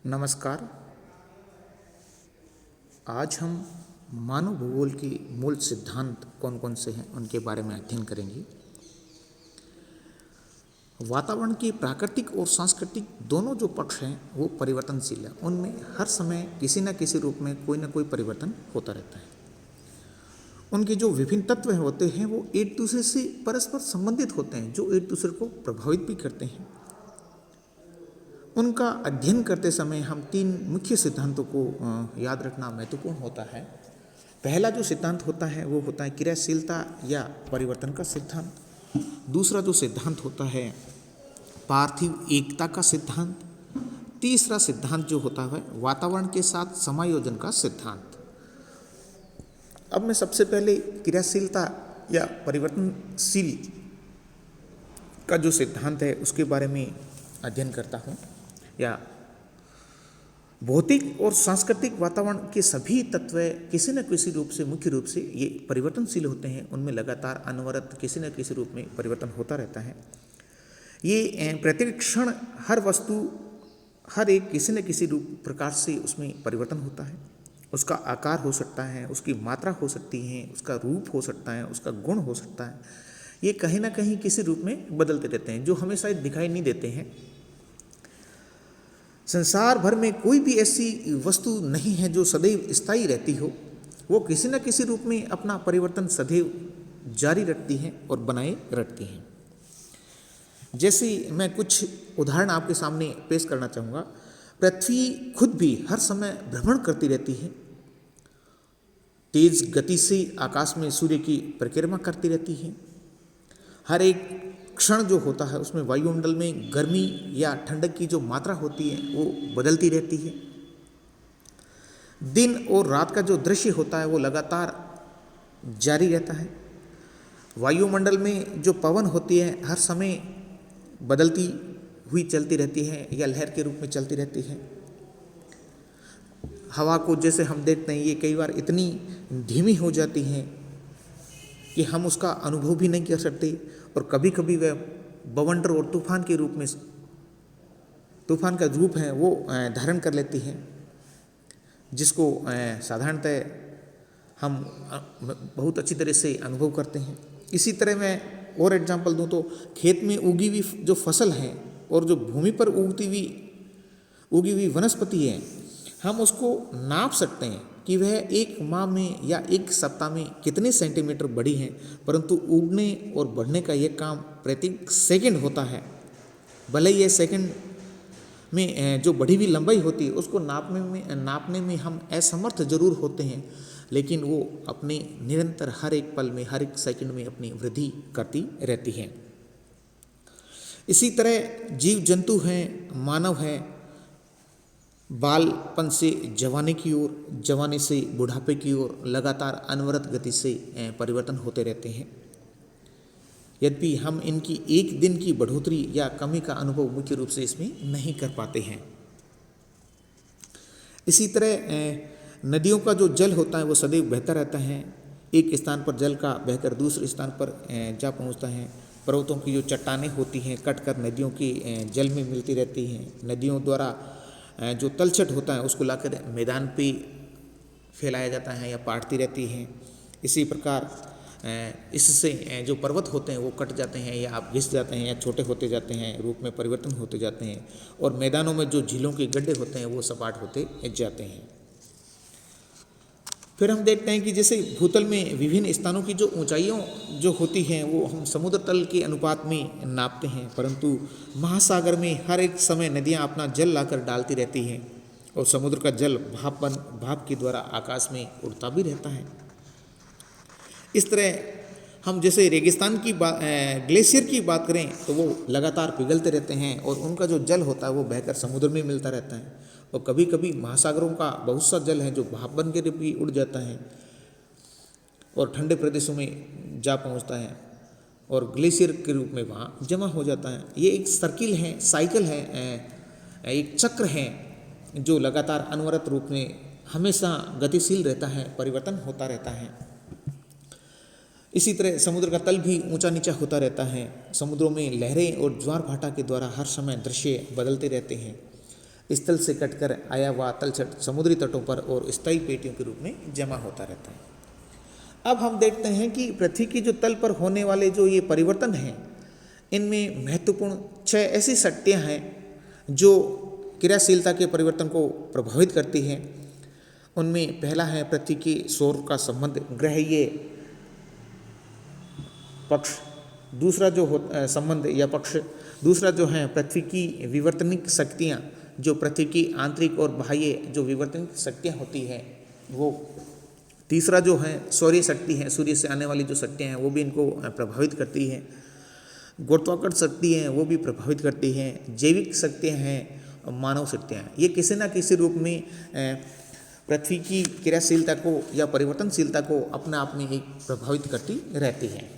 नमस्कार। आज हम मानव भूगोल के मूल सिद्धांत कौन कौन से हैं उनके बारे में अध्ययन करेंगे। वातावरण के प्राकृतिक और सांस्कृतिक दोनों जो पक्ष हैं वो परिवर्तनशील हैं। उनमें हर समय किसी न किसी रूप में कोई न कोई परिवर्तन होता रहता है। उनके जो विभिन्न तत्व होते हैं वो एक दूसरे से परस्पर संबंधित होते हैं, जो एक दूसरे को प्रभावित भी करते हैं। उनका अध्ययन करते समय हम तीन मुख्य सिद्धांतों को याद रखना महत्वपूर्ण होता है। पहला जो सिद्धांत होता है वो होता है क्रियाशीलता या परिवर्तन का सिद्धांत। दूसरा जो सिद्धांत होता है पार्थिव एकता का सिद्धांत। तीसरा सिद्धांत जो होता है वातावरण के साथ समायोजन का सिद्धांत। अब मैं सबसे पहले क्रियाशीलता या परिवर्तनशील का जो सिद्धांत है उसके बारे में अध्ययन करता हूँ। या भौतिक और सांस्कृतिक वातावरण के सभी तत्व किसी न किसी रूप से मुख्य रूप से ये परिवर्तनशील होते हैं। उनमें लगातार अनवरत किसी न किसी रूप में परिवर्तन होता रहता है। ये प्रत्येक क्षण हर वस्तु हर एक किसी न किसी रूप प्रकार से उसमें परिवर्तन होता है। उसका आकार हो सकता है, उसकी मात्रा हो सकती है, उसका रूप हो सकता है, उसका गुण हो सकता है। ये कहीं ना कहीं किसी रूप में बदलते रहते हैं जो हमें शायद दिखाई नहीं देते हैं। संसार भर में कोई भी ऐसी वस्तु नहीं है जो सदैव स्थायी रहती हो। वो किसी न किसी रूप में अपना परिवर्तन सदैव जारी रखती है और बनाए रखती हैं। जैसे मैं कुछ उदाहरण आपके सामने पेश करना चाहूँगा। पृथ्वी खुद भी हर समय भ्रमण करती रहती है, तेज गति से आकाश में सूर्य की परिक्रमा करती रहती है। हर एक क्षण जो होता है उसमें वायुमंडल में गर्मी या ठंडक की जो मात्रा होती है वो बदलती रहती है। दिन और रात का जो दृश्य होता है वो लगातार जारी रहता है। वायुमंडल में जो पवन होती है हर समय बदलती हुई चलती रहती है या लहर के रूप में चलती रहती है। हवा को जैसे हम देखते हैं ये कई बार इतनी धीमी हो जाती है कि हम उसका अनुभव भी नहीं कर सकते और कभी कभी वह बवंडर और तूफान के रूप में तूफान का रूप है वो धारण कर लेती है, जिसको साधारणतः हम बहुत अच्छी तरह से अनुभव करते हैं। इसी तरह मैं और एग्जांपल दूं तो खेत में उगी हुई जो फसल है और जो भूमि पर उगी हुई वनस्पति है, हम उसको नाप सकते हैं कि वह एक माह में या एक सप्ताह में कितने सेंटीमीटर बढ़ी है, परंतु उगने और बढ़ने का यह काम प्रत्येक सेकंड होता है। भले ही यह सेकंड में जो बढ़ी हुई लंबाई होती है उसको नापने में हम असमर्थ जरूर होते हैं, लेकिन वो अपने निरंतर हर एक पल में हर एक सेकंड में अपनी वृद्धि करती रहती है। इसी तरह जीव जंतु हैं, मानव है, बालपन से जवानी की ओर, जवानी से बुढ़ापे की ओर लगातार अनवरत गति से परिवर्तन होते रहते हैं। यद्यपि हम इनकी एक दिन की बढ़ोतरी या कमी का अनुभव मुख्य रूप से इसमें नहीं कर पाते हैं। इसी तरह नदियों का जो जल होता है वो सदैव बहता रहता है। एक स्थान पर जल का बहकर दूसरे स्थान पर जा पहुंचता है। पर्वतों की जो चट्टानें होती हैं कट कर नदियों के जल में मिलती रहती हैं। नदियों द्वारा जो तलछट होता है उसको लाकर मैदान पे फैलाया जाता है या पाटती रहती है। इसी प्रकार इससे जो पर्वत होते हैं वो कट जाते हैं या आप घिस जाते हैं या छोटे होते जाते हैं, रूप में परिवर्तन होते जाते हैं। और मैदानों में जो झीलों के गड्ढे होते हैं वो सपाट होते जाते हैं। फिर हम देखते हैं कि जैसे भूतल में विभिन्न स्थानों की जो ऊंचाइयों जो होती हैं वो हम समुद्र तल के अनुपात में नापते हैं, परंतु महासागर में हर एक समय नदियां अपना जल लाकर डालती रहती हैं और समुद्र का जल भाप के द्वारा आकाश में उड़ता भी रहता है। इस तरह हम जैसे रेगिस्तान की ग्लेशियर की बात करें तो वो लगातार पिघलते रहते हैं और उनका जो जल होता है वो बहकर समुद्र में मिलता रहता है। और कभी कभी महासागरों का बहुत सा जल है जो भाप बन के भी उड़ जाता है और ठंडे प्रदेशों में जा पहुंचता है और ग्लेशियर के रूप में वहाँ जमा हो जाता है। ये एक सर्किल है, साइकिल है, एक चक्र है जो लगातार अनवरत रूप में हमेशा गतिशील रहता है, परिवर्तन होता रहता है। इसी तरह समुद्र का तल भी ऊंचा नीचा होता रहता है। समुद्रों में लहरें और ज्वार भाटा के द्वारा हर समय दृश्य बदलते रहते हैं। स्थल से कटकर आया हुआ तलछट समुद्री तटों पर और स्थायी पेटियों के रूप में जमा होता रहता है। अब हम देखते हैं कि पृथ्वी की जो तल पर होने वाले जो ये परिवर्तन हैं, इनमें महत्वपूर्ण 6 ऐसी शक्तियाँ हैं जो क्रियाशीलता के परिवर्तन को प्रभावित करती हैं। उनमें पहला है पृथ्वी के सौर का संबंध ग्रहीय पक्ष, दूसरा जो संबंध या पक्ष, दूसरा जो है पृथ्वी की विवर्तनिक शक्तियाँ, जो पृथ्वी की आंतरिक और बाह्य जो विवर्तनिक शक्तियाँ होती हैं वो, तीसरा जो है सौर्य शक्ति है, सूर्य से आने वाली जो शक्तियाँ हैं वो भी इनको प्रभावित करती हैं, गुरुत्वाकर्षण शक्ति हैं वो भी प्रभावित करती हैं, जैविक शक्तियाँ हैं, मानव शक्तियाँ हैं। ये किसी न किसी रूप में पृथ्वी की क्रियाशीलता को या परिवर्तनशीलता को अपने आप में एक प्रभावित करती रहती हैं।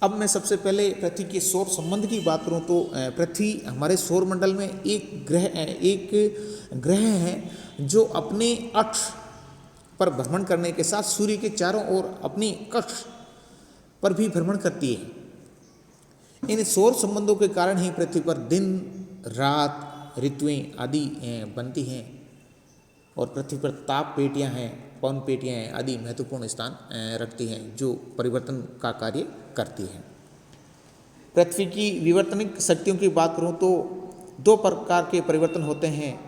अब मैं सबसे पहले पृथ्वी के सौर संबंध की बात करूं तो पृथ्वी हमारे सौर मंडल में एक ग्रह है जो अपने अक्ष पर भ्रमण करने के साथ सूर्य के चारों ओर अपनी कक्ष पर भी भ्रमण करती है। इन सौर संबंधों के कारण ही पृथ्वी पर दिन, रात, ऋतुएं आदि बनती हैं और पृथ्वी पर ताप पेटियां हैं, पवन पेटियां हैं आदि महत्वपूर्ण स्थान रखती हैं जो परिवर्तन का कार्य करती हैं। पृथ्वी की विवर्तनिक शक्तियों की बात करूं तो 2 प्रकार के परिवर्तन होते हैं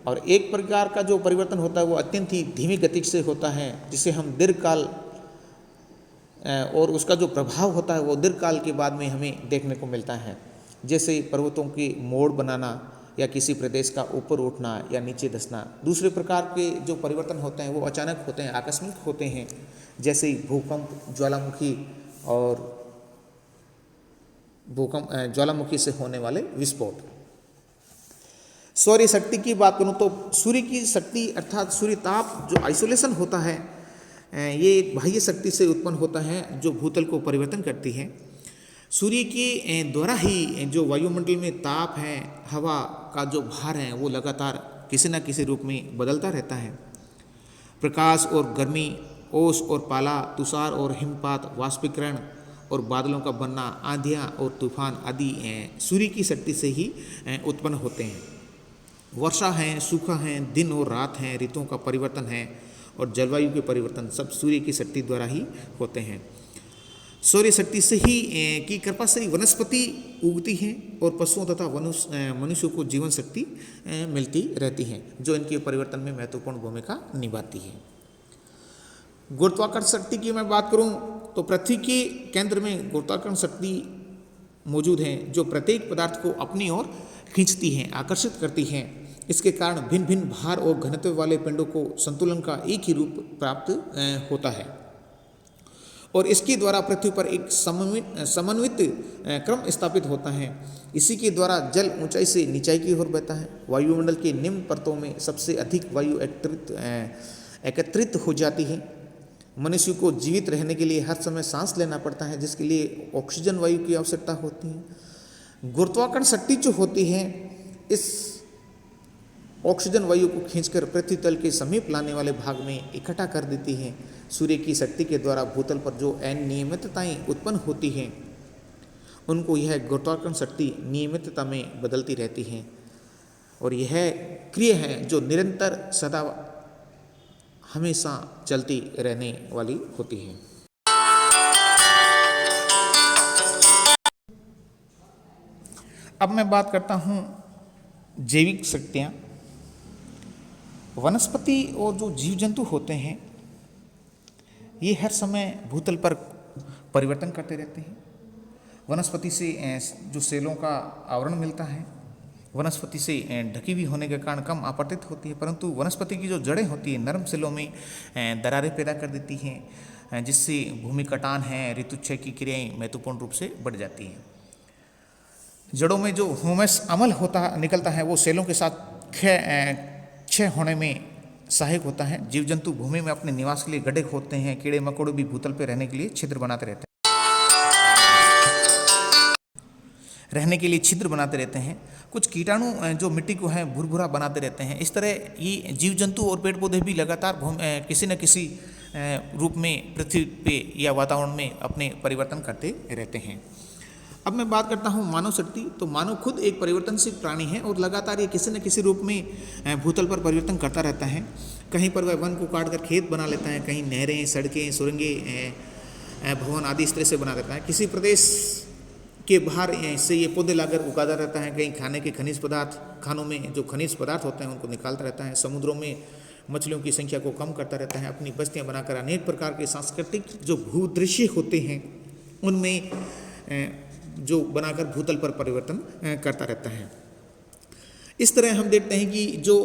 और एक प्रकार का जो परिवर्तन होता है वो अत्यंत ही धीमी गति से होता है, जिसे हम दीर्घकाल और उसका जो प्रभाव होता है वो दीर्घकाल के बाद में हमें देखने को मिलता है। जैसे पर्वतों की मोड़ बनाना या किसी प्रदेश का ऊपर उठना या नीचे धंसना। दूसरे प्रकार के जो परिवर्तन होते हैं वो अचानक होते हैं, आकस्मिक होते हैं, जैसे भूकंप, ज्वालामुखी से होने वाले विस्फोट। सौर्य शक्ति की बात करूं तो सूर्य की शक्ति अर्थात सूर्य ताप जो आइसोलेशन होता है ये एक बाह्य शक्ति से उत्पन्न होता है जो भूतल को परिवर्तन करती है। सूर्य के द्वारा ही जो वायुमंडल में ताप है, हवा का जो भार है वो लगातार किसी न किसी रूप में बदलता रहता है। प्रकाश और गर्मी, ओस और पाला, तुषार और हिमपात, वाष्पीकरण और बादलों का बनना, आंधियाँ और तूफान आदि सूर्य की शक्ति से ही उत्पन्न होते हैं। वर्षा है, सूखा है, दिन और रात हैं, ऋतुओं का परिवर्तन है और जलवायु के परिवर्तन सब सूर्य की शक्ति द्वारा ही होते हैं। सूर्य शक्ति से ही की कृपा से ही वनस्पति उगती हैं और पशुओं तथा मनुष्यों को जीवन शक्ति मिलती रहती है जो इनके परिवर्तन में महत्वपूर्ण भूमिका निभाती है। गुरुत्वाकर्षण शक्ति की मैं बात करूं तो पृथ्वी के केंद्र में गुरुत्वाकर्षण शक्ति मौजूद है जो प्रत्येक पदार्थ को अपनी ओर खींचती है, आकर्षित करती है। इसके कारण भिन्न भिन्न भार और घनत्व वाले पिंडों को संतुलन का एक ही रूप प्राप्त होता है और इसके द्वारा पृथ्वी पर एक समन्वित क्रम स्थापित होता है। इसी के द्वारा जल ऊंचाई से नीचाई की ओर बहता है। वायुमंडल के निम्न परतों में सबसे अधिक वायु एकत्रित हो जाती है। मनुष्य को जीवित रहने के लिए हर समय सांस लेना पड़ता है जिसके लिए ऑक्सीजन वायु की आवश्यकता होती है। गुरुत्वाकर्षण शक्ति जो होती है इस ऑक्सीजन वायु को खींचकर पृथ्वी तल के समीप लाने वाले भाग में इकट्ठा कर देती है। सूर्य की शक्ति के द्वारा भूतल पर जो अनियमितताएं उत्पन्न होती हैं उनको यह गुरुत्वाकर्षण शक्ति नियमितता में बदलती रहती हैं और यह क्रिया है जो निरंतर सदा हमेशा चलती रहने वाली होती है। अब मैं बात करता हूँ जैविक शक्तियाँ। वनस्पति और जो जीव जंतु होते हैं ये हर समय भूतल पर परिवर्तन करते रहते हैं। वनस्पति से जो सेलों का आवरण मिलता है वनस्पति से ढकी हुई होने के कारण कम आपतित होती है, परंतु वनस्पति की जो जड़ें होती हैं नरम सेलों में दरारें पैदा कर देती हैं जिससे भूमि कटान है, ऋतुक्षय की क्रियाएं महत्वपूर्ण रूप से बढ़ जाती हैं। जड़ों में जो ह्यूमस अम्ल निकलता है वो सेलों के साथ क्षय होने में सहायक होता है। जीव जंतु भूमि में अपने निवास के लिए गड्ढे खोदते हैं। कीड़े मकोड़े भी भूतल पर रहने के लिए छिद्र बनाते रहते हैं। कुछ कीटाणु जो मिट्टी को है भुरभुरा बनाते रहते हैं। इस तरह ये जीव जंतु और पेड़ पौधे भी लगातार किसी न किसी रूप में पृथ्वी पे या वातावरण में अपने परिवर्तन करते रहते हैं। अब मैं बात करता हूँ मानव शक्ति। तो मानव खुद एक परिवर्तनशील प्राणी है और लगातार ये किसी न किसी रूप में भूतल पर परिवर्तन करता रहता है। कहीं पर वह वन को काट कर खेत बना लेता है, कहीं नहरें, सड़कें, सुरंगें, भवन आदि इस तरह से बना देता है। किसी प्रदेश के बाहर से ये पौधे लाकर उगाता रहता है। कहीं खाने के खनिज पदार्थ, खानों में जो खनिज पदार्थ होते हैं उनको निकालता रहता है। समुद्रों में मछलियों की संख्या को कम करता रहता है। अपनी बस्तियां बनाकर अनेक प्रकार के सांस्कृतिक जो भूदृश्य होते हैं उनमें जो बनाकर भूतल पर परिवर्तन करता रहता है। इस तरह हम देखते हैं कि जो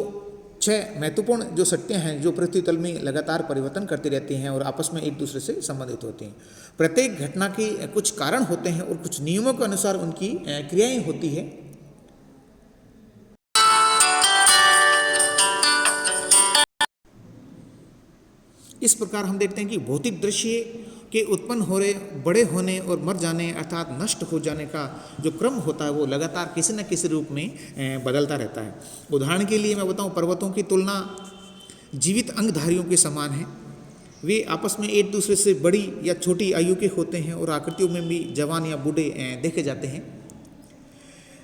6 महत्वपूर्ण जो शक्तियाँ हैं जो पृथ्वी तल में लगातार परिवर्तन करती रहती हैं और आपस में एक दूसरे से संबंधित होती हैं। प्रत्येक घटना के कुछ कारण होते हैं और कुछ नियमों के अनुसार उनकी क्रियाएं होती है। इस प्रकार हम देखते हैं कि भौतिक दृश्य के उत्पन्न हो रहे, बड़े होने और मर जाने अर्थात नष्ट हो जाने का जो क्रम होता है वो लगातार किसी न किसी रूप में बदलता रहता है। उदाहरण के लिए मैं बताऊं, पर्वतों की तुलना जीवित अंगधारियों के समान है। वे आपस में एक दूसरे से बड़ी या छोटी आयु के होते हैं और आकृतियों में भी जवान या बूढ़े देखे जाते हैं।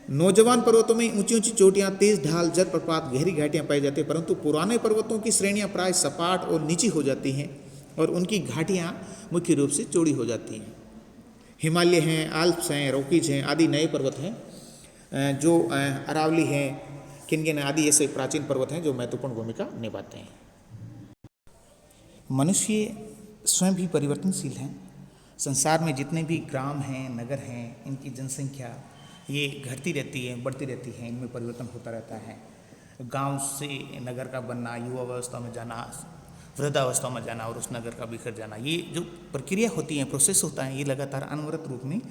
नौजवान पर्वतों में ऊंची ऊंची चोटियां, तेज ढाल, जलप्रपात, गहरी घाटियां पाई जाती हैं, परंतु पुराने पर्वतों की श्रेणियां प्राय सपाट और नीची हो जाती हैं और उनकी घाटियां मुख्य रूप से चौड़ी हो जाती हैं। हिमालय हैं, आल्प्स हैं, रॉकीज हैं आदि नए पर्वत हैं, जो अरावली हैं, किन्गेन आदि ऐसे प्राचीन पर्वत हैं जो महत्वपूर्ण भूमिका निभाते हैं। मनुष्य स्वयं भी परिवर्तनशील हैं। संसार में जितने भी ग्राम हैं, नगर हैं, इनकी जनसंख्या ये घटती रहती है, बढ़ती रहती है, इनमें परिवर्तन होता रहता है। गांव से नगर का बनना, युवावस्था में जाना, वृद्धावस्था में जाना और उस नगर का बिखर जाना, ये जो प्रक्रिया होती है, प्रोसेस होता है, ये लगातार अनवरत रूप में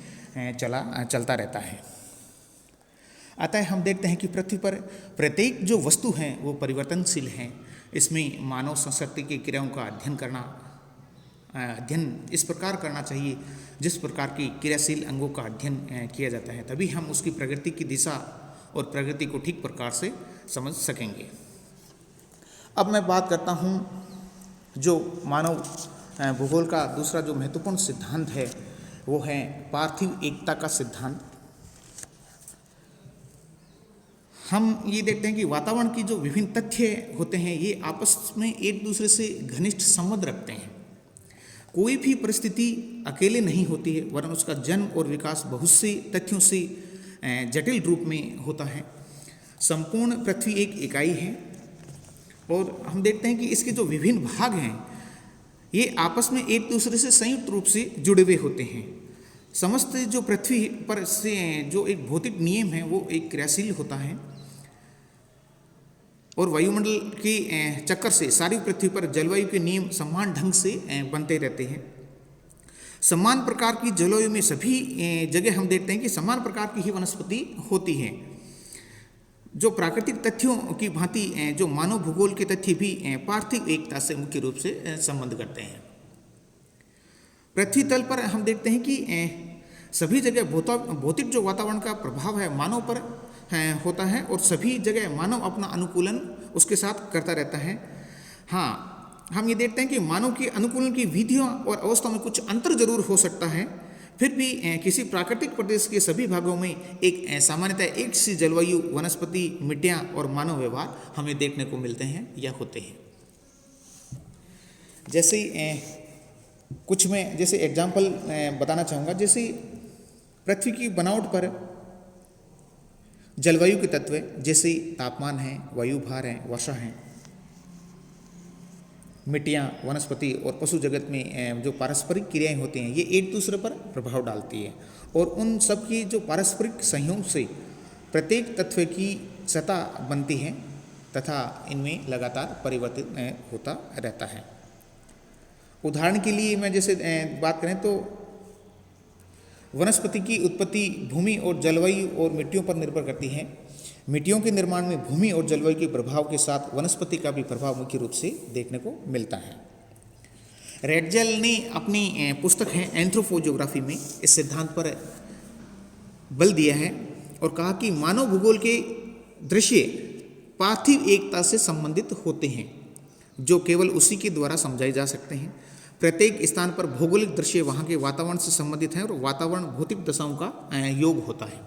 चलता रहता है। अतः हम देखते हैं कि पृथ्वी पर प्रत्येक जो वस्तु है वो परिवर्तनशील है। इसमें मानव संस्कृति की क्रियाओं का अध्ययन इस प्रकार करना चाहिए जिस प्रकार की क्रियाशील अंगों का अध्ययन किया जाता है, तभी हम उसकी प्रगति की दिशा और प्रगति को ठीक प्रकार से समझ सकेंगे। अब मैं बात करता हूँ जो मानव भूगोल का दूसरा जो महत्वपूर्ण सिद्धांत है वो है पार्थिव एकता का सिद्धांत। हम ये देखते हैं कि वातावरण की जो विभिन्न तथ्य होते हैं ये आपस में एक दूसरे से घनिष्ठ संबंध रखते हैं। कोई भी परिस्थिति अकेले नहीं होती है, वरन उसका जन्म और विकास बहुत से तथ्यों से जटिल रूप में होता है। संपूर्ण पृथ्वी एक इकाई है और हम देखते हैं कि इसके जो विभिन्न भाग हैं ये आपस में एक दूसरे से संयुक्त रूप से जुड़े हुए होते हैं। समस्त जो पृथ्वी पर से जो एक भौतिक नियम है वो एक क्रियाशील होता है और वायुमंडल के चक्कर से सारी पृथ्वी पर जलवायु के नियम समान ढंग से बनते रहते हैं। समान प्रकार की जलवायु में सभी जगह हम देखते हैं कि समान प्रकार की ही वनस्पति होती है। जो प्राकृतिक तथ्यों की भांति जो मानव भूगोल के तथ्य भी पार्थिव एकता से मुख्य रूप से संबंध करते हैं। पृथ्वी तल पर हम देखते हैं कि सभी जगह भौतिक जो वातावरण का प्रभाव है मानव पर होता है और सभी जगह मानव अपना अनुकूलन उसके साथ करता रहता है। हाँ, हम ये देखते हैं कि मानव के अनुकूलन की विधियों और अवस्था में कुछ अंतर जरूर हो सकता है, फिर भी किसी प्राकृतिक प्रदेश के सभी भागों में एक सामान्यतः एक सी जलवायु, वनस्पति, मिट्टियाँ और मानव व्यवहार हमें देखने को मिलते हैं या होते हैं। जैसे कुछ मैं जैसे एग्जाम्पल बताना चाहूँगा। जैसे पृथ्वी की बनावट पर जलवायु के तत्व जैसे तापमान है, वायु भार है, वर्षा है, मिट्टियाँ, वनस्पति और पशु जगत में जो पारस्परिक क्रियाएं होती हैं ये एक दूसरे पर प्रभाव डालती है और उन सब की जो पारस्परिक संयोग से प्रत्येक तत्व की सतह बनती है तथा इनमें लगातार परिवर्तन होता रहता है। उदाहरण के लिए मैं जैसे बात करें तो वनस्पति की उत्पत्ति भूमि और जलवायु और मिट्टियों पर निर्भर करती है। मिट्टियों के निर्माण में भूमि और जलवायु के प्रभाव के साथ वनस्पति का भी प्रभाव मुख्य रूप से देखने को मिलता है। रेडजेल ने अपनी पुस्तक है एंथ्रोपोजियोग्राफी में इस सिद्धांत पर बल दिया है और कहा कि मानव भूगोल के दृश्य पार्थिव एकता से संबंधित होते हैं जो केवल उसी के द्वारा समझाए जा सकते हैं। प्रत्येक स्थान पर भौगोलिक दृश्य वहाँ के वातावरण से संबंधित हैं और वातावरण भौतिक दशाओं का योग होता है।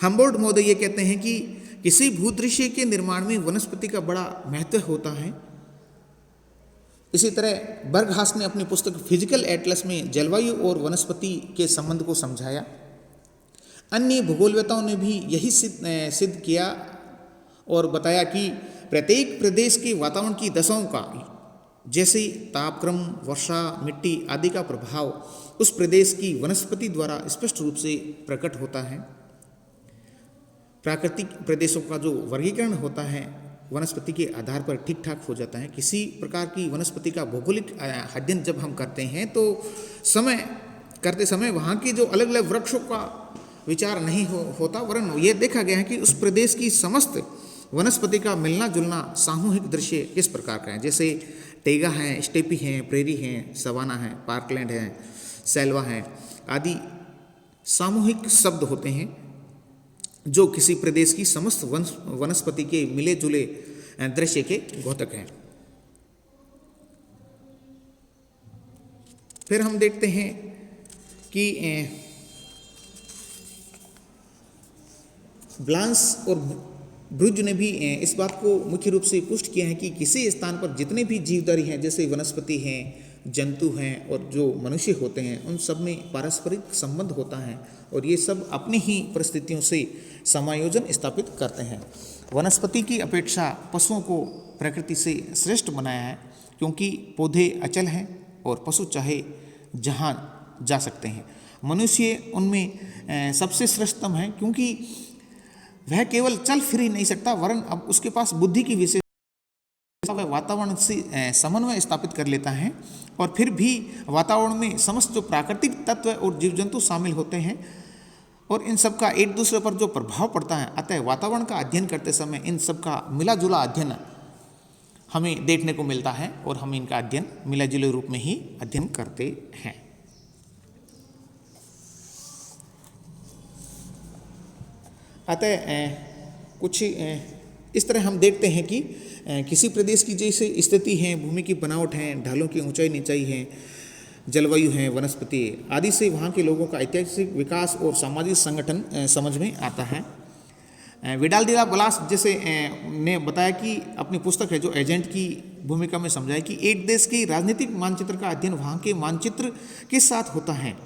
हम्बोल्ट महोदय ये कहते हैं कि किसी भूदृश्य के निर्माण में वनस्पति का बड़ा महत्व होता है। इसी तरह बर्गहास ने अपनी पुस्तक फिजिकल एटलस में जलवायु और वनस्पति के संबंध को समझाया। अन्य भूगोलवेताओं ने भी यही सिद्ध किया और बताया कि प्रत्येक प्रदेश के वातावरण की दशाओं का, जैसे तापक्रम, वर्षा, मिट्टी आदि का प्रभाव उस प्रदेश की वनस्पति द्वारा स्पष्ट रूप से प्रकट होता है। प्राकृतिक प्रदेशों का जो वर्गीकरण होता है वनस्पति के आधार पर ठीक ठाक हो जाता है। किसी प्रकार की वनस्पति का भौगोलिक अध्ययन जब हम करते हैं तो करते समय वहाँ की जो अलग अलग वृक्षों का विचार नहीं होता, वरन ये देखा गया है कि उस प्रदेश की समस्त वनस्पति का मिलना जुलना सामूहिक दृश्य किस प्रकार का है। जैसे टेगा है, स्टेपी है, प्रेरी है, सवाना है, पार्कलैंड है, सैल्वा है आदि सामूहिक शब्द होते हैं जो किसी प्रदेश की समस्त वनस्पति के मिले जुले दृश्य के द्योतक हैं। फिर हम देखते हैं कि ब्लांस और ब्रुज ने भी इस बात को मुख्य रूप से पुष्ट किया है कि किसी स्थान पर जितने भी जीवधारी हैं, जैसे वनस्पति हैं, जंतु हैं और जो मनुष्य होते हैं, उन सब में पारस्परिक संबंध होता है और ये सब अपनी ही परिस्थितियों से समायोजन स्थापित करते हैं। वनस्पति की अपेक्षा पशुओं को प्रकृति से श्रेष्ठ बनाया है, क्योंकि पौधे अचल हैं और पशु चाहे जहाँ जा सकते हैं। मनुष्य उनमें सबसे श्रेष्ठतम है, क्योंकि वह केवल चल फिर ही नहीं सकता, वरन अब उसके पास बुद्धि की विशेष वह वातावरण से समन्वय स्थापित कर लेता है और फिर भी वातावरण में समस्त जो प्राकृतिक तत्व और जीव जंतु शामिल होते हैं और इन सब का एक दूसरे पर जो प्रभाव पड़ता है। अतः वातावरण का अध्ययन करते समय इन सब का मिला जुला अध्ययन हमें देखने को मिलता है और हम इनका अध्ययन मिला जुले रूप में ही अध्ययन करते हैं। अतः कुछ इस तरह हम देखते हैं कि किसी प्रदेश की जैसे स्थिति है, भूमि की बनावट है, ढालों की ऊंचाई नीचाई है, जलवायु है, वनस्पति आदि से वहाँ के लोगों का ऐतिहासिक विकास और सामाजिक संगठन समझ में आता है। विडाल डी ला बलास जैसे ने बताया कि अपनी पुस्तक है जो एजेंट की भूमिका में समझाया कि एक देश की राजनीतिक मानचित्र का अध्ययन वहाँ के मानचित्र के साथ होता है।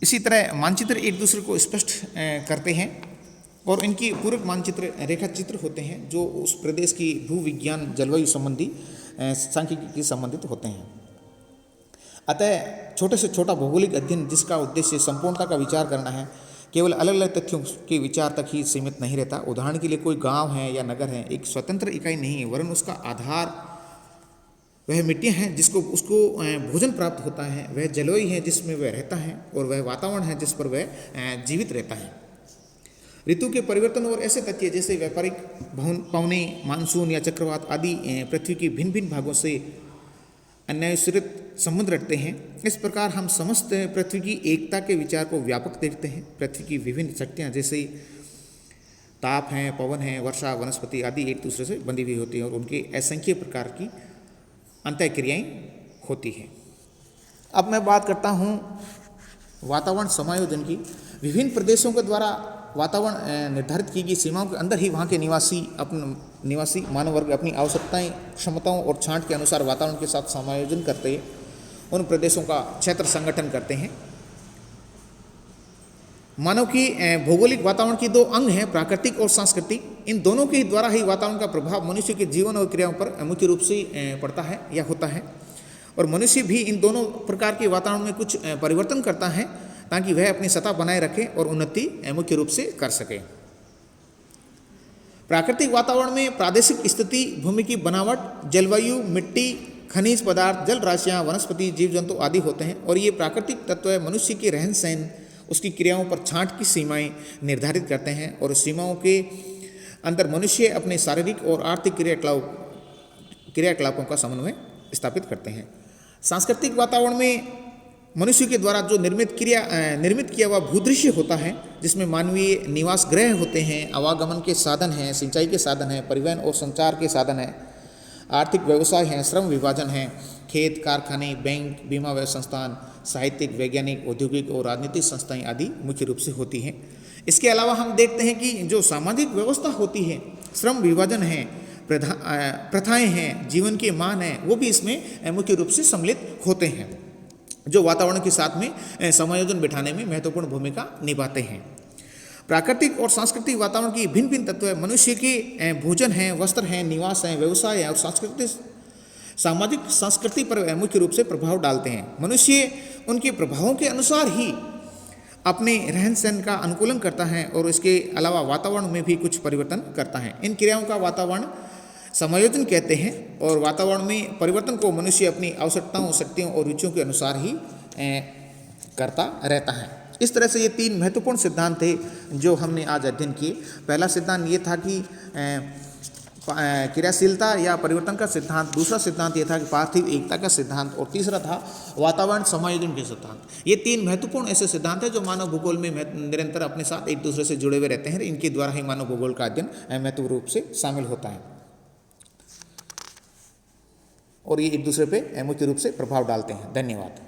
इसी तरह मानचित्र एक दूसरे को स्पष्ट करते हैं और इनकी पूरक मानचित्र रेखा चित्र होते हैं जो उस प्रदेश की भूविज्ञान, जलवायु संबंधी सांख्यिकी से संबंधित होते हैं। अतः छोटे से छोटा भौगोलिक अध्ययन जिसका उद्देश्य संपूर्णता का विचार करना है, केवल अलग अलग तथ्यों के विचार तक ही सीमित नहीं रहता। उदाहरण के लिए कोई गाँव है या नगर है एक स्वतंत्र इकाई नहीं है, वरन उसका आधार वह मिट्टियाँ हैं जिसको उसको भोजन प्राप्त होता है, वह जलवायु है जिसमें वह रहता है और वह वातावरण है जिस पर वह जीवित रहता है। ऋतु के परिवर्तन और ऐसे तथ्य जैसे व्यापारिक पवने, मानसून या चक्रवात आदि पृथ्वी के भिन्न भिन्न भागों से अन्यायश्रित संबंध रखते हैं। इस प्रकार हम समस्त पृथ्वी की एकता के विचार को व्यापक देखते हैं। पृथ्वी की विभिन्न शक्तियाँ जैसे ताप हैं, पवन है, वर्षा, वनस्पति आदि एक दूसरे से बंधी हुई होती हैं और उनके असंख्य प्रकार की अंतःक्रियाएं होती हैं। अब मैं बात करता हूँ वातावरण समायोजन की। विभिन्न प्रदेशों के द्वारा वातावरण निर्धारित की गई सीमाओं के अंदर ही वहाँ के निवासी मानव वर्ग अपनी आवश्यकताएं, क्षमताओं और छांट के अनुसार वातावरण के साथ समायोजन करते उन प्रदेशों का क्षेत्र संगठन करते हैं। मानव की भौगोलिक वातावरण की दो अंग हैं, प्राकृतिक और सांस्कृतिक। इन दोनों के द्वारा ही वातावरण का प्रभाव मनुष्य के जीवन और क्रियाओं पर मुख्य रूप से पड़ता है या होता है और मनुष्य भी इन दोनों प्रकार के वातावरण में कुछ परिवर्तन करता है ताकि वह अपनी सत्ता बनाए रखे और उन्नति मुख्य रूप से कर सके। प्राकृतिक वातावरण में प्रादेशिक स्थिति, भूमि की बनावट, जलवायु, मिट्टी, खनिज पदार्थ, जल राशियाँ, वनस्पति, जीव जंतु आदि होते हैं और ये प्राकृतिक तत्व मनुष्य के रहन सहन, उसकी क्रियाओं पर छांट की सीमाएं निर्धारित करते हैं और सीमाओं के अंदर मनुष्य अपने शारीरिक और आर्थिक क्रियाकलापों का समन्वय स्थापित करते हैं। सांस्कृतिक वातावरण में मनुष्य के द्वारा जो निर्मित किया हुआ भूदृश्य होता है, जिसमें मानवीय निवास गृह होते हैं, आवागमन के साधन हैं, सिंचाई के साधन हैं, परिवहन और संचार के साधन हैं, आर्थिक व्यवसाय हैं, श्रम विभाजन हैं, खेत, कारखाने, बैंक, बीमा व्यय संस्थान, साहित्यिक, वैज्ञानिक, औद्योगिक और राजनीतिक संस्थाएं आदि मुख्य रूप से होती हैं। इसके अलावा हम देखते हैं कि जो सामाजिक व्यवस्था होती है, श्रम विभाजन है, प्रथाएं हैं, जीवन के मान हैं, वो भी इसमें मुख्य रूप से सम्मिलित होते हैं, जो वातावरण के साथ में समायोजन बिठाने में महत्वपूर्ण भूमिका निभाते हैं। प्राकृतिक और सांस्कृतिक वातावरण की भिन्न भिन्न तत्व मनुष्य के भोजन हैं, वस्त्र हैं, निवास हैं, व्यवसाय है और सामाजिक संस्कृति पर मुख्य रूप से प्रभाव डालते हैं। मनुष्य उनके प्रभावों के अनुसार ही अपने रहन सहन का अनुकूलन करता है और इसके अलावा वातावरण में भी कुछ परिवर्तन करता है। इन क्रियाओं का वातावरण समायोजन कहते हैं और वातावरण में परिवर्तन को मनुष्य अपनी आवश्यकताओं, शक्तियों और रुचियों के अनुसार ही करता रहता है। इस तरह से ये तीन महत्वपूर्ण सिद्धांत थे जो हमने आज अध्ययन किए। पहला सिद्धांत ये था कि क्रियाशीलता या परिवर्तन का सिद्धांत, दूसरा सिद्धांत ये था कि पार्थिव एकता का सिद्धांत और तीसरा था वातावरण समायोजन के सिद्धांत। ये तीन महत्वपूर्ण ऐसे सिद्धांत हैं जो मानव भूगोल में निरंतर अपने साथ एक दूसरे से जुड़े हुए रहते हैं। इनके द्वारा ही मानव भूगोल का अध्ययन महत्वपूर्ण रूप से शामिल होता है और ये एक दूसरे पे मुख्य रूप से प्रभाव डालते हैं। धन्यवाद।